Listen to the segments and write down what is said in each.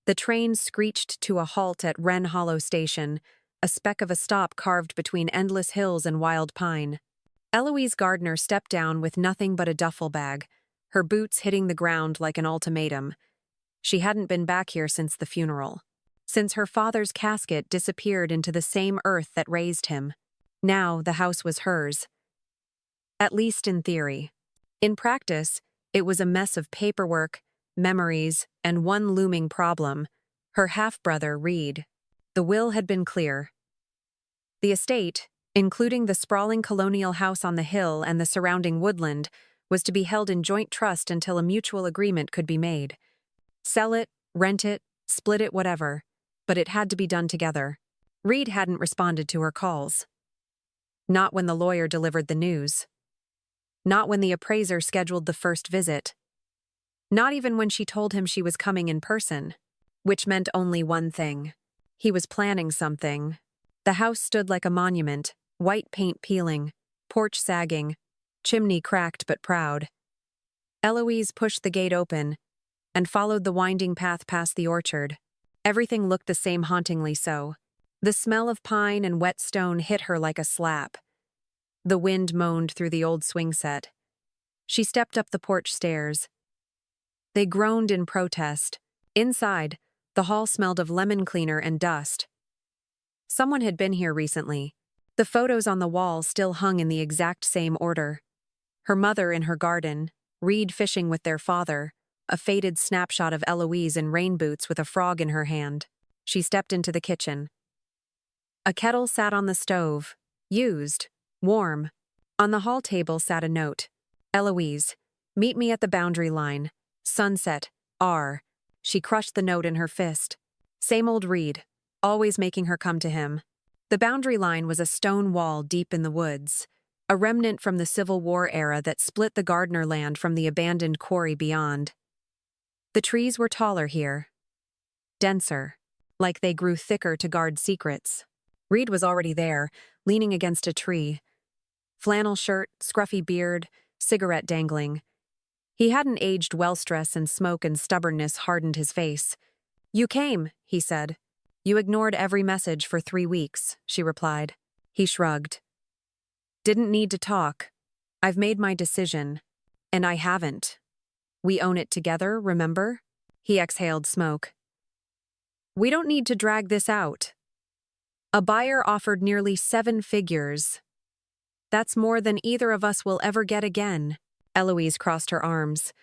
The train screeched to a halt at Wren Hollow Station, a speck of a stop carved between endless hills and wild pine. Eloise Gardner stepped down with nothing but a duffel bag, her boots hitting the ground like an ultimatum. She hadn't been back here since the funeral. Since her father's casket disappeared into the same earth that raised him. Now the house was hers. At least in theory. In practice, it was a mess of paperwork, memories, and one looming problem: her half-brother, Reed. The will had been clear. The estate, including the sprawling colonial house on the hill and the surrounding woodland, was to be held in joint trust until a mutual agreement could be made. Sell it, rent it, split it, whatever. But it had to be done together. Reed hadn't responded to her calls. Not when the lawyer delivered the news. Not when the appraiser scheduled the first visit. Not even when she told him she was coming in person. Which meant only one thing. He was planning something. The house stood like a monument, white paint peeling, porch sagging, chimney cracked but proud. Eloise pushed the gate open and followed the winding path past the orchard. Everything looked the same, hauntingly so. The smell of pine and wet stone hit her like a slap. The wind moaned through the old swing set. She stepped up the porch stairs. They groaned in protest. Inside, the hall smelled of lemon cleaner and dust. Someone had been here recently. The photos on the wall still hung in the exact same order. Her mother in her garden, Reed fishing with their father, a faded snapshot of Eloise in rain boots with a frog in her hand. She stepped into the kitchen. A kettle sat on the stove, used, warm. On the hall table sat a note. Eloise, meet me at the boundary line. Sunset, R. She crushed the note in her fist. Same old Reed, always making her come to him. The boundary line was a stone wall deep in the woods, a remnant from the Civil War era that split the Gardner land from the abandoned quarry beyond. The trees were taller here. Denser, like they grew thicker to guard secrets. Reed was already there, leaning against a tree. Flannel shirt, scruffy beard, cigarette dangling. He hadn't aged well. Stress and smoke and stubbornness hardened his face. You came, he said. You ignored every message for 3 weeks, she replied. He shrugged. Didn't need to talk. I've made my decision. And I haven't. We own it together, remember? He exhaled smoke. We don't need to drag this out. A buyer offered nearly 7 figures. That's more than either of us will ever get again. Eloise crossed her arms.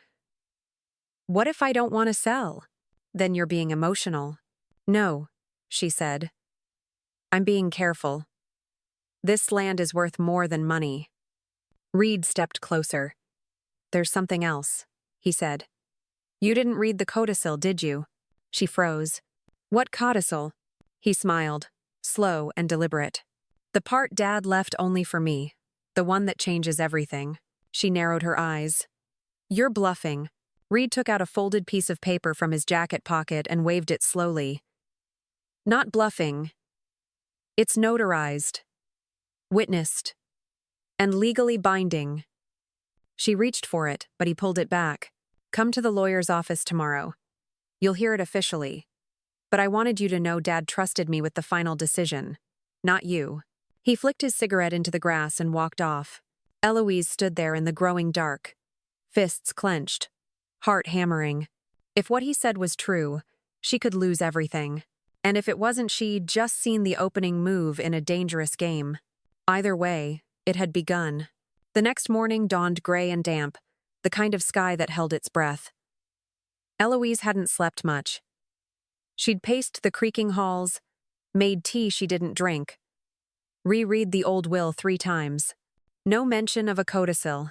What if I don't want to sell? Then you're being emotional. No, she said. I'm being careful. This land is worth more than money. Reed stepped closer. There's something else, he said. You didn't read the codicil, did you? She froze. What codicil? He smiled, slow and deliberate. The part Dad left only for me. The one that changes everything. She narrowed her eyes. You're bluffing. Reed took out a folded piece of paper from his jacket pocket and waved it slowly. Not bluffing. It's notarized, witnessed, and legally binding. She reached for it, but he pulled it back. Come to the lawyer's office tomorrow. You'll hear it officially. But I wanted you to know Dad trusted me with the final decision. Not you. He flicked his cigarette into the grass and walked off. Eloise stood there in the growing dark. Fists clenched. Heart hammering. If what he said was true, she could lose everything. And if it wasn't, she'd just seen the opening move in a dangerous game. Either way, it had begun. The next morning dawned gray and damp, the kind of sky that held its breath. Eloise hadn't slept much. She'd paced the creaking halls, made tea she didn't drink, reread the old will 3 times. No mention of a codicil.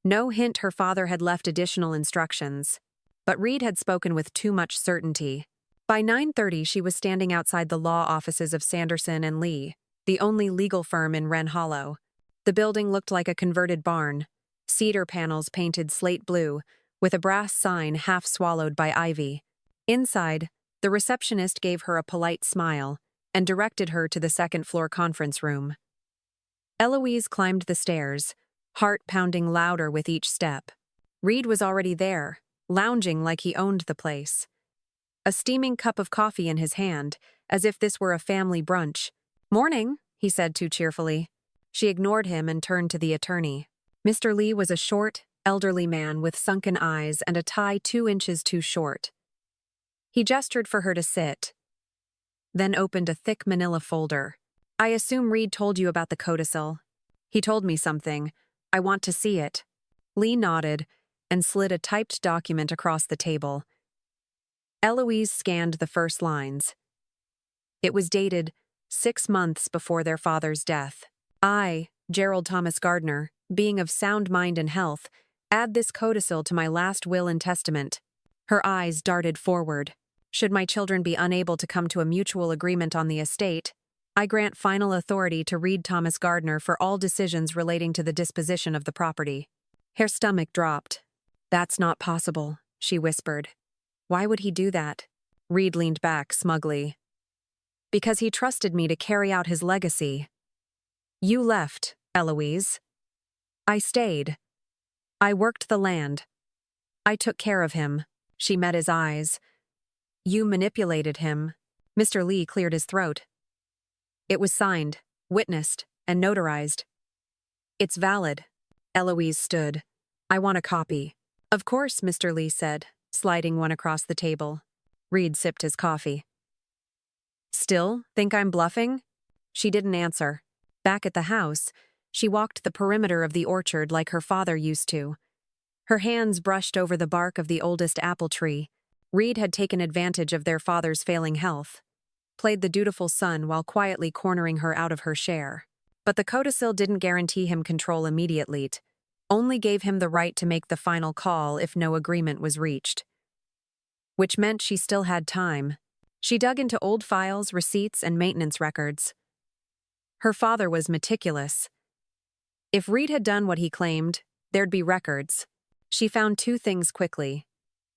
No hint her father had left additional instructions. But Reed had spoken with too much certainty. By 9:30 she was standing outside the law offices of Sanderson and Lee, the only legal firm in Wren Hollow. The building looked like a converted barn, cedar panels painted slate blue, with a brass sign half swallowed by ivy. Inside, the receptionist gave her a polite smile and directed her to the second-floor conference room. Eloise climbed the stairs, heart pounding louder with each step. Reed was already there, lounging like he owned the place. a steaming cup of coffee in his hand, as if this were a family brunch. "Morning," he said too cheerfully. She ignored him and turned to the attorney. Mr. Lee was a short, elderly man with sunken eyes and a tie 2 inches too short. He gestured for her to sit, then opened a thick manila folder. "I assume Reed told you about the codicil." "He told me something. I want to see it." Lee nodded and slid a typed document across the table. Eloise scanned the first lines. It was dated 6 months before their father's death. "I, Gerald Thomas Gardner, being of sound mind and health, add this codicil to my last will and testament." Her eyes darted forward. "Should my children be unable to come to a mutual agreement on the estate, I grant final authority to Reed Thomas Gardner for all decisions relating to the disposition of the property." Her stomach dropped. "That's not possible," she whispered. "Why would he do that?" Reed leaned back smugly. "Because he trusted me to carry out his legacy." "You left, Eloise." "I stayed. I worked the land. I took care of him." She met his eyes. "You manipulated him." Mr. Lee cleared his throat. "It was signed, witnessed, and notarized." "It's valid." Eloise stood. "I want a copy." "Of course," Mr. Lee said, sliding one across the table. Reed sipped his coffee. "Still think I'm bluffing?" She didn't answer. Back at the house, she walked the perimeter of the orchard like her father used to. Her hands brushed over the bark of the oldest apple tree. Reed had taken advantage of their father's failing health, played the dutiful son while quietly cornering her out of her share. But the codicil didn't guarantee him control immediately, only gave him the right to make the final call if no agreement was reached. Which meant she still had time. She dug into old files, receipts, and maintenance records. Her father was meticulous. If Reed had done what he claimed, there'd be records. She found 2 things quickly: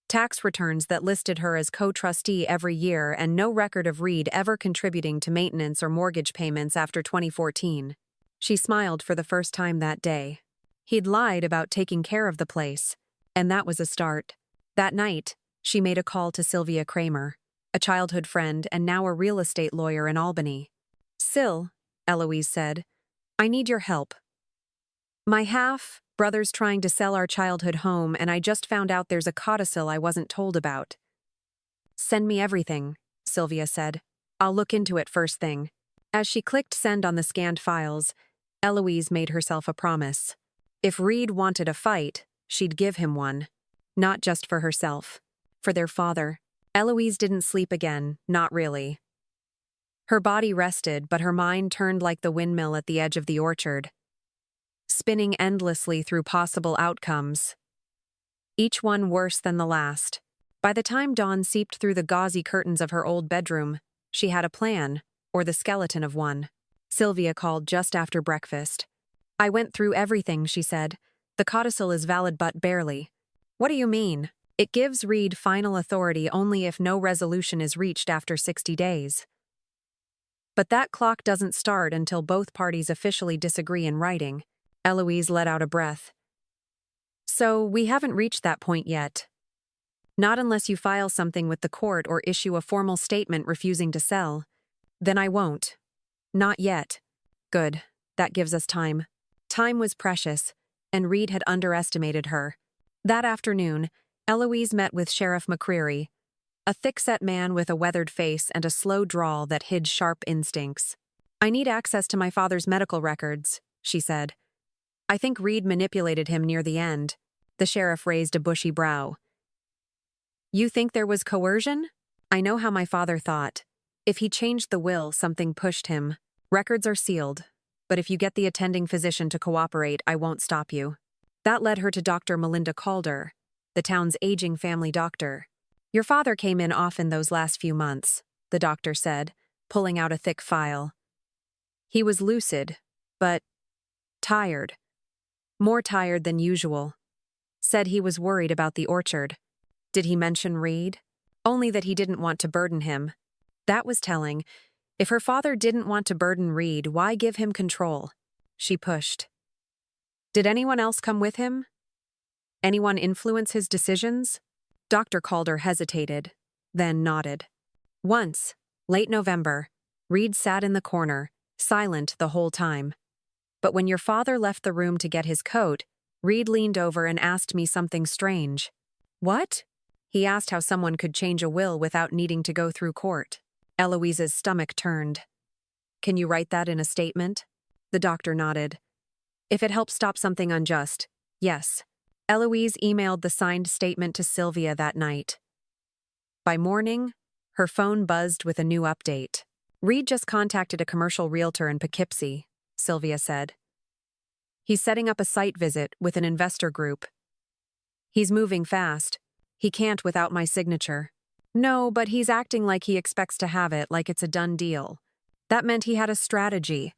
tax returns that listed her as co-trustee every year and no record of Reed ever contributing to maintenance or mortgage payments after 2014. She smiled for the first time that day. He'd lied about taking care of the place, and that was a start. That night, she made a call to Sylvia Kramer, a childhood friend and now a real estate lawyer in Albany. "Syl," Eloise said, "I need your help. My half-brother's trying to sell our childhood home, and I just found out there's a codicil I wasn't told about." "Send me everything," Sylvia said. "I'll look into it first thing." As she clicked send on the scanned files, Eloise made herself a promise. If Reed wanted a fight, she'd give him one. Not just for herself. For their father. Eloise didn't sleep again, not really. Her body rested, but her mind turned like the windmill at the edge of the orchard, spinning endlessly through possible outcomes, each one worse than the last. By the time dawn seeped through the gauzy curtains of her old bedroom, she had a plan, or the skeleton of one. Sylvia called just after breakfast. "I went through everything," she said. "The codicil is valid but barely." "What do you mean?" "It gives Reed final authority only if no resolution is reached after 60 days. But that clock doesn't start until both parties officially disagree in writing." Eloise let out a breath. "So we haven't reached that point yet." "Not unless you file something with the court or issue a formal statement refusing to sell." "Then I won't." "Not yet." "Good. That gives us time." Time was precious, and Reed had underestimated her. That afternoon, Eloise met with Sheriff McCreary, a thick-set man with a weathered face and a slow drawl that hid sharp instincts. "I need access to my father's medical records," she said. "I think Reed manipulated him near the end." The sheriff raised a bushy brow. "You think there was coercion?" "I know how my father thought. If he changed the will, something pushed him. Records are sealed, but if you get the attending physician to cooperate, I won't stop you." That led her to Dr. Melinda Calder, the town's aging family doctor. "Your father came in often those last few months," the doctor said, pulling out a thick file. "He was lucid, but tired. More tired than usual. Said he was worried about the orchard." "Did he mention Reed?" "Only that he didn't want to burden him." That was telling. If her father didn't want to burden Reed, why give him control? She pushed. "Did anyone else come with him? Anyone influence his decisions?" Dr. Calder hesitated. then nodded. Once, late November, Reed sat in the corner, silent the whole time. But when your father left the room to get his coat, Reed leaned over and asked me something strange. What? He asked how someone could change a will without needing to go through court. Eloise's stomach turned. Can you write that in a statement? The doctor nodded. If it helps stop something unjust, yes. Eloise emailed the signed statement to Sylvia that night. By morning, her phone buzzed with a new update. Reed just contacted a commercial realtor in Poughkeepsie, Sylvia said. He's setting up a site visit with an investor group. He's moving fast. He can't without my signature. No, but he's acting like he expects to have it, like it's a done deal. That meant he had a strategy.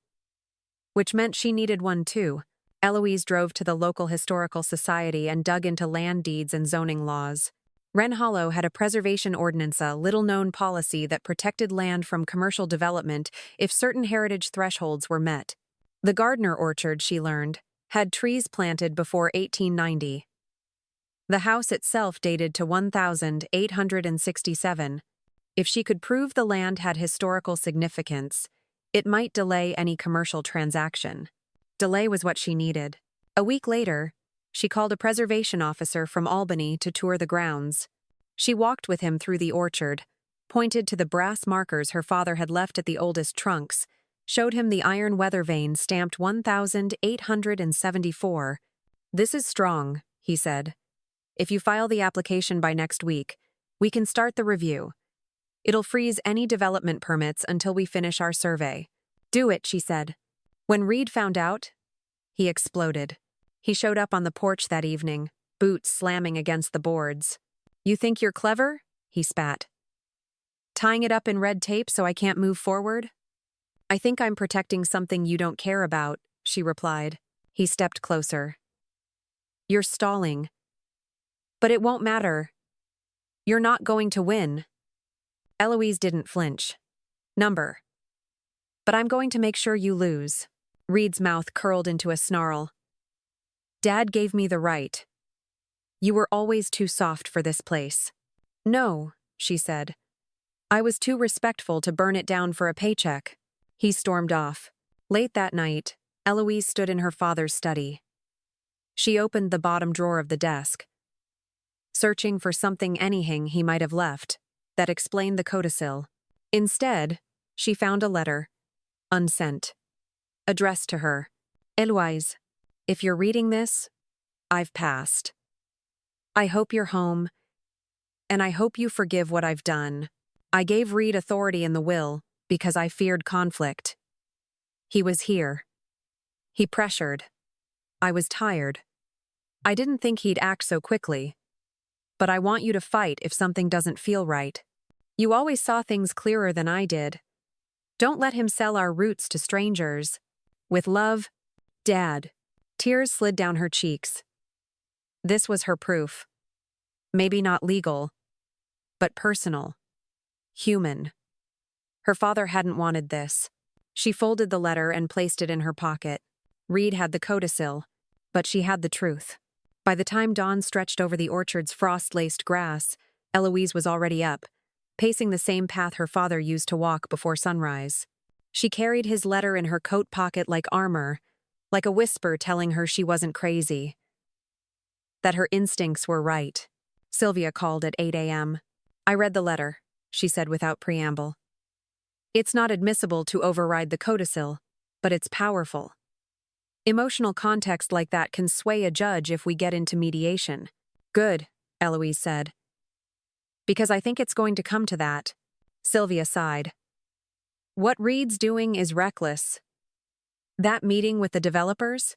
Which meant she needed one too. Eloise drove to the local historical society and dug into land deeds and zoning laws. Wren Hollow had a preservation ordinance, a little-known policy that protected land from commercial development if certain heritage thresholds were met. The Gardner orchard, she learned, had trees planted before 1890. The house itself dated to 1867. If she could prove the land had historical significance, it might delay any commercial transaction. Delay was what she needed. A week later, she called a preservation officer from Albany to tour the grounds. She walked with him through the orchard, pointed to the brass markers her father had left at the oldest trunks, showed him the iron weather vane stamped 1874. This is strong, he said. If you file the application by next week, we can start the review. It'll freeze any development permits until we finish our survey. Do it, she said. When Reed found out, he exploded. He showed up on the porch that evening, boots slamming against the boards. You think you're clever? He spat. Tying it up in red tape so I can't move forward? I think I'm protecting something you don't care about, she replied. He stepped closer. You're stalling. But it won't matter. You're not going to win. Eloise didn't flinch. Number. But I'm going to make sure you lose. Reed's mouth curled into a snarl. Dad gave me the right. You were always too soft for this place. No, she said. I was too respectful to burn it down for a paycheck. He stormed off. Late that night, Eloise stood in her father's study. She opened the bottom drawer of the desk, searching for something anything he might have left that explained the codicil. Instead, she found a letter, unsent, addressed to her. Eloise, if you're reading this, I've passed. I hope you're home, and I hope you forgive what I've done. I gave Reed authority in the will because I feared conflict. He was here. He pressured. I was tired. I didn't think he'd act so quickly. But I want you to fight if something doesn't feel right. You always saw things clearer than I did. Don't let him sell our roots to strangers. With love, Dad. Tears slid down her cheeks. This was her proof. Maybe not legal, but personal. Human. Her father hadn't wanted this. She folded the letter and placed it in her pocket. Reed had the codicil, but she had the truth. By the time dawn stretched over the orchard's frost-laced grass, Eloise was already up, pacing the same path her father used to walk before sunrise. She carried his letter in her coat pocket like armor, like a whisper telling her she wasn't crazy, that her instincts were right. Sylvia called at 8 a.m. I read the letter, she said without preamble. It's not admissible to override the codicil, but it's powerful. Emotional context like that can sway a judge if we get into mediation. Good, Eloise said. Because I think it's going to come to that. Sylvia sighed. What Reed's doing is reckless. That meeting with the developers?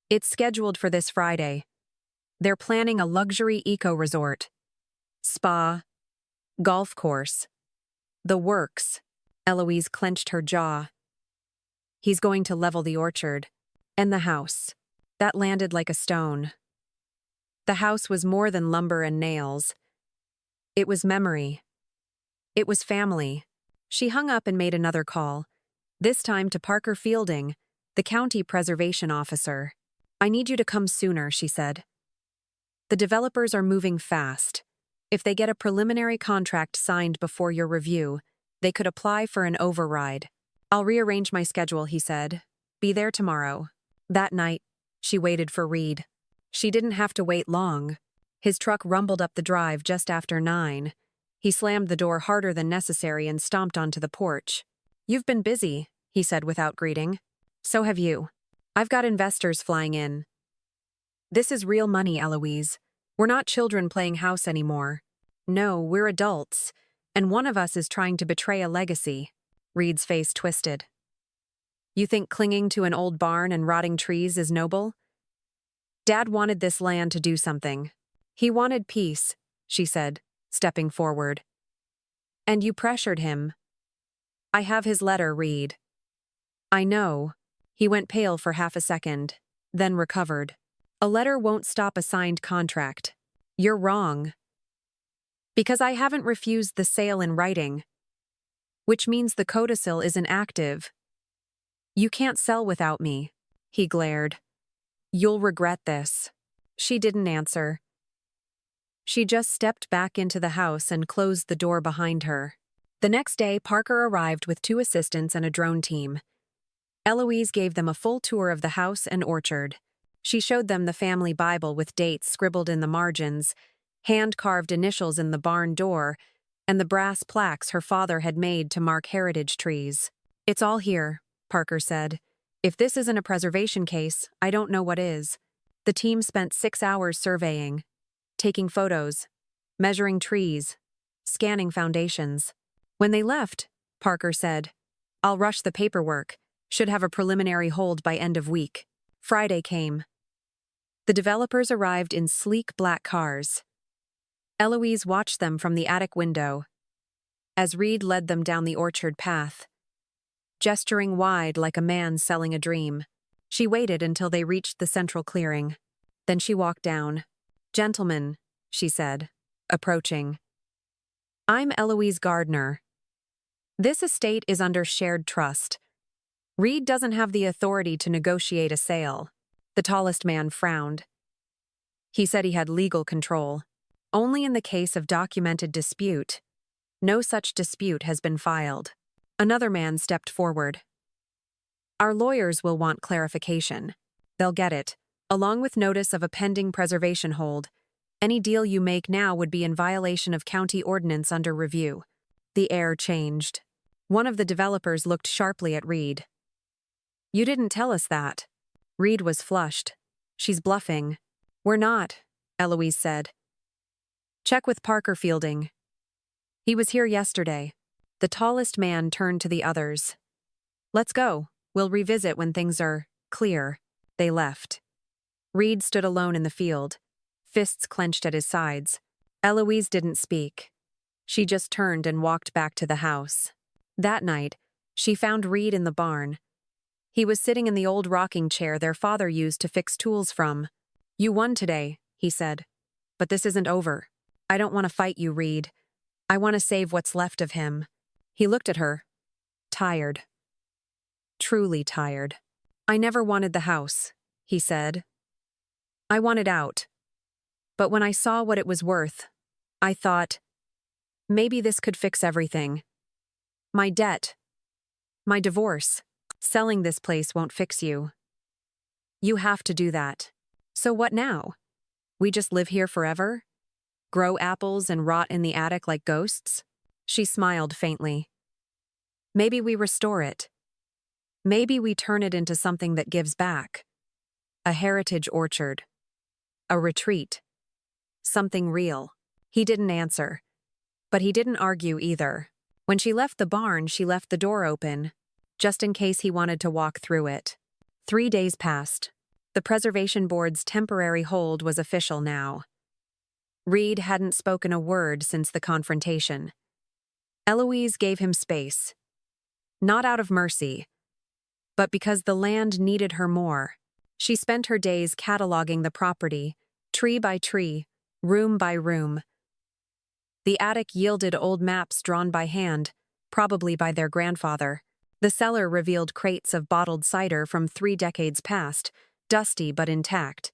It's scheduled for this Friday. They're planning a luxury eco-resort. Spa. Golf course. The works. Eloise clenched her jaw. He's going to level the orchard. And the house. That landed like a stone. The house was more than lumber and nails. It was memory. It was family. She hung up and made another call, this time to Parker Fielding, the county preservation officer. I need you to come sooner, she said. The developers are moving fast. If they get a preliminary contract signed before your review, they could apply for an override. I'll rearrange my schedule, he said. Be there tomorrow. That night, she waited for Reed. She didn't have to wait long. His truck rumbled up the drive just after 9. He slammed the door harder than necessary and stomped onto the porch. You've been busy, he said without greeting. So have you. I've got investors flying in. This is real money, Eloise. We're not children playing house anymore. No, we're adults, and one of us is trying to betray a legacy. Reed's face twisted. You think clinging to an old barn and rotting trees is noble? Dad wanted this land to do something. He wanted peace, she said, stepping forward. And you pressured him. I have his letter, Reed. I know. He went pale for half a second, then recovered. A letter won't stop a signed contract. You're wrong. Because I haven't refused the sale in writing, which means the codicil isn't active. You can't sell without me, he glared. You'll regret this. She didn't answer. She just stepped back into the house and closed the door behind her. The next day, Parker arrived with 2 assistants and a drone team. Eloise gave them a full tour of the house and orchard. She showed them the family Bible with dates scribbled in the margins, hand-carved initials in the barn door, and the brass plaques her father had made to mark heritage trees. It's all here, Parker said. If this isn't a preservation case, I don't know what is. The team spent 6 hours surveying, taking photos, measuring trees, scanning foundations. When they left, Parker said, I'll rush the paperwork. Should have a preliminary hold by end of week. Friday came. The developers arrived in sleek black cars. Eloise watched them from the attic window as Reed led them down the orchard path, gesturing wide like a man selling a dream. She waited until they reached the central clearing. Then she walked down. Gentlemen, she said, approaching. I'm Eloise Gardner. This estate is under shared trust. Reed doesn't have the authority to negotiate a sale. The tallest man frowned. He said he had legal control. Only in the case of documented dispute. No such dispute has been filed. Another man stepped forward. Our lawyers will want clarification. They'll get it, along with notice of a pending preservation hold. Any deal you make now would be in violation of county ordinance under review. The air changed. One of the developers looked sharply at Reed. You didn't tell us that. Reed was flushed. She's bluffing. We're not, Eloise said. Check with Parker Fielding. He was here yesterday. The tallest man turned to the others. Let's go. We'll revisit when things are clear. They left. Reed stood alone in the field, fists clenched at his sides. Eloise didn't speak. She just turned and walked back to the house. That night, she found Reed in the barn. He was sitting in the old rocking chair their father used to fix tools from. You won today, he said. But this isn't over. I don't want to fight you, Reed. I want to save what's left of him. He looked at her. Tired. Truly tired. I never wanted the house, he said. I wanted out. But when I saw what it was worth, I thought, maybe this could fix everything. My debt. My divorce. Selling this place won't fix you. You have to do that. So what now? We just live here forever? Grow apples and rot in the attic like ghosts? She smiled faintly. Maybe we restore it. Maybe we turn it into something that gives back. A heritage orchard. A retreat. Something real. He didn't answer. But he didn't argue either. When she left the barn, she left the door open, just in case he wanted to walk through it. 3 days passed. The Preservation Board's temporary hold was official now. Reed hadn't spoken a word since the confrontation. Eloise gave him space. Not out of mercy, but because the land needed her more. She spent her days cataloging the property, tree by tree, room by room. The attic yielded old maps drawn by hand, probably by their grandfather. The cellar revealed crates of bottled cider from 3 decades past, dusty but intact.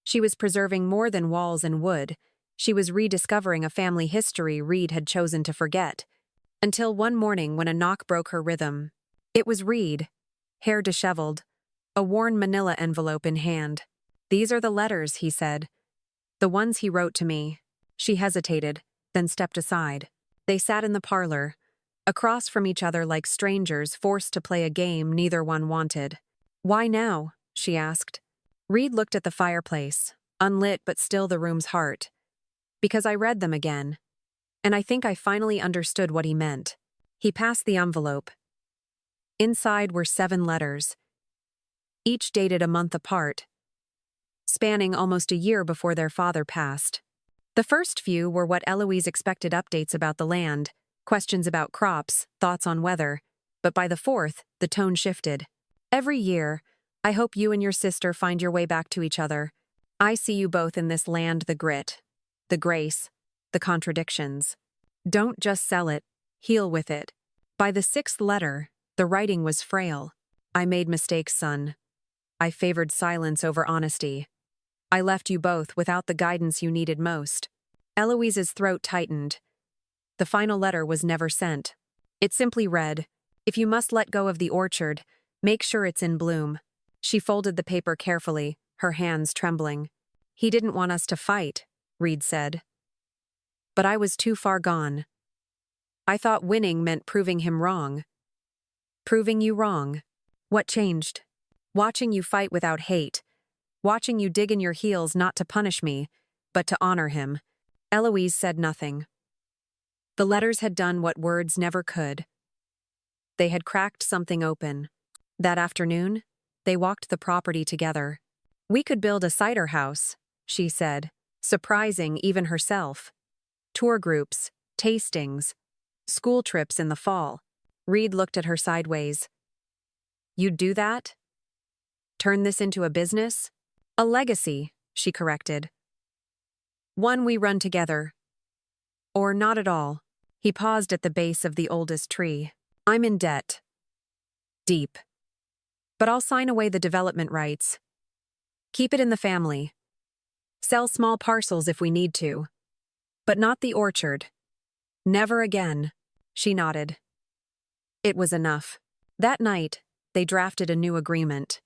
She was preserving more than walls and wood. She was rediscovering a family history Reed had chosen to forget. Until one morning when a knock broke her rhythm. It was Reed, hair disheveled, a worn manila envelope in hand. "These are the letters," he said. "The ones he wrote to me." She hesitated, then stepped aside. They sat in the parlor, across from each other like strangers forced to play a game neither one wanted. "Why now?" she asked. Reed looked at the fireplace, unlit but still the room's heart. "Because I read them again. And I think I finally understood what he meant." He passed the envelope. Inside were 7 letters, each dated a month apart, spanning almost a year before their father passed. The first few were what Eloise expected: updates about the land, questions about crops, thoughts on weather. But by the 4th, the tone shifted. "Every year, I hope you and your sister find your way back to each other. I see you both in this land: the grit, the grace, the contradictions. Don't just sell it, heal with it." By the 6th letter, the writing was frail. "I made mistakes, son. I favored silence over honesty. I left you both without the guidance you needed most." Eloise's throat tightened. The final letter was never sent. It simply read, "If you must let go of the orchard, make sure it's in bloom." She folded the paper carefully, her hands trembling. "He didn't want us to fight," Reed said. "But I was too far gone. I thought winning meant proving him wrong." "Proving you wrong? What changed?" "Watching you fight without hate. Watching you dig in your heels not to punish me, but to honor him." Eloise said nothing. The letters had done what words never could. They had cracked something open. That afternoon, they walked the property together. "We could build a cider house," she said, surprising even herself. "Tour groups, tastings, school trips in the fall." Reed looked at her sideways. "You'd do that? Turn this into a business?" "A legacy," she corrected. "One we run together. Or not at all." He paused at the base of the oldest tree. "I'm in debt. Deep. But I'll sign away the development rights. Keep it in the family. Sell small parcels if we need to. But not the orchard. Never again." She nodded. It was enough. That night, they drafted a new agreement.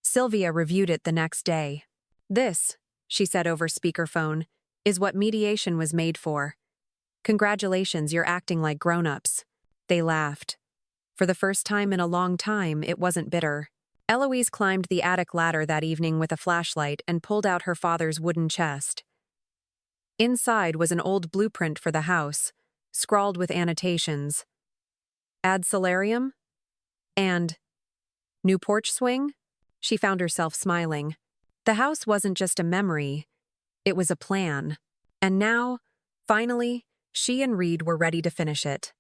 Sylvia reviewed it the next day. "This," she said over speakerphone, "is what mediation was made for. Congratulations, you're acting like grown-ups." They laughed. For the first time in a long time, it wasn't bitter. Eloise climbed the attic ladder that evening with a flashlight and pulled out her father's wooden chest. Inside was an old blueprint for the house, scrawled with annotations. "Add solarium?" And "New porch swing?" She found herself smiling. The house wasn't just a memory, it was a plan. And now, finally, she and Reed were ready to finish it.